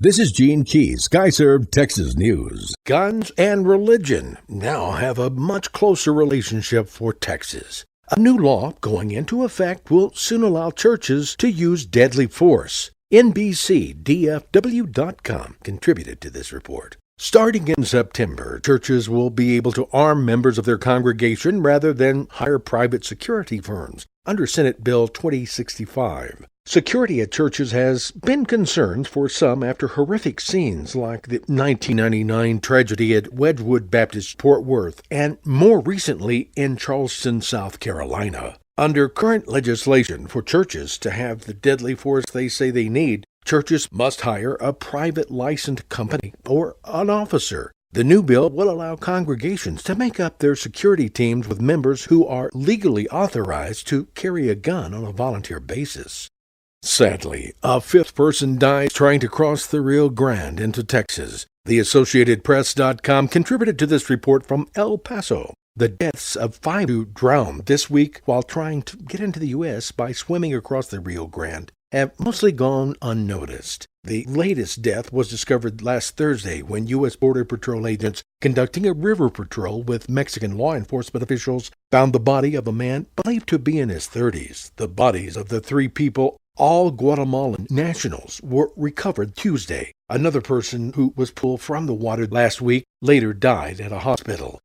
This is Gene Key, Skyserve, Texas News. Guns and religion now have a much closer relationship for Texas. A new law going into effect will soon allow churches to use deadly force. NBCDFW.com contributed to this report. Starting in September, churches will be able to arm members of their congregation rather than hire private security firms under Senate Bill 2065. Security at churches has been concerns for some after horrific scenes like the 1999 tragedy at Wedgwood Baptist Fort Worth and more recently in Charleston, South Carolina. Under current legislation for churches to have the deadly force they say they need, churches must hire a private licensed company or an officer. The new bill will allow congregations to make up their security teams with members who are legally authorized to carry a gun on a volunteer basis. Sadly, a fifth person died trying to cross the Rio Grande into Texas. The AssociatedPress.com contributed to this report from El Paso. The deaths of 5 who drowned this week while trying to get into the U.S. by swimming across the Rio Grande have mostly gone unnoticed. The latest death was discovered last Thursday when U.S. Border Patrol agents conducting a river patrol with Mexican law enforcement officials found the body of a man believed to be in his 30s. The bodies of the 3 people, all Guatemalan nationals, were recovered Tuesday. Another person who was pulled from the water last week later died at a hospital.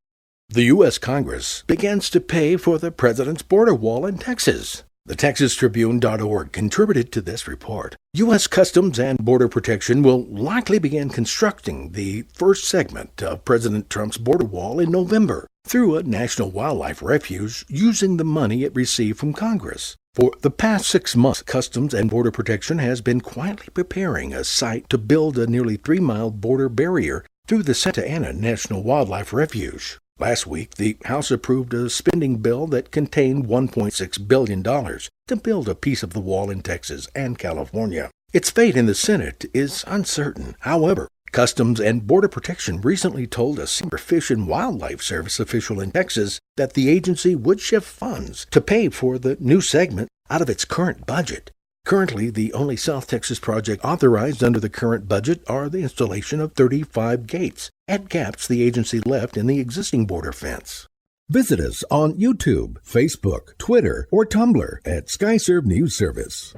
The U.S. Congress begins to pay for the president's border wall in Texas. The TexasTribune.org contributed to this report. U.S. Customs and Border Protection will likely begin constructing the first segment of President Trump's border wall in November through a national wildlife refuge using the money it received from Congress. For the past 6 months, Customs and Border Protection has been quietly preparing a site to build a nearly 3-mile border barrier through the Santa Ana National Wildlife Refuge. Last week, the House approved a spending bill that contained $1.6 billion to build a piece of the wall in Texas and California. Its fate in the Senate is uncertain. However, Customs and Border Protection recently told a senior Fish and Wildlife Service official in Texas that the agency would shift funds to pay for the new segment out of its current budget. Currently, the only South Texas project authorized under the current budget are the installation of 35 gates at gaps the agency left in the existing border fence. Visit us on YouTube, Facebook, Twitter, or Tumblr at Skyserve News Service.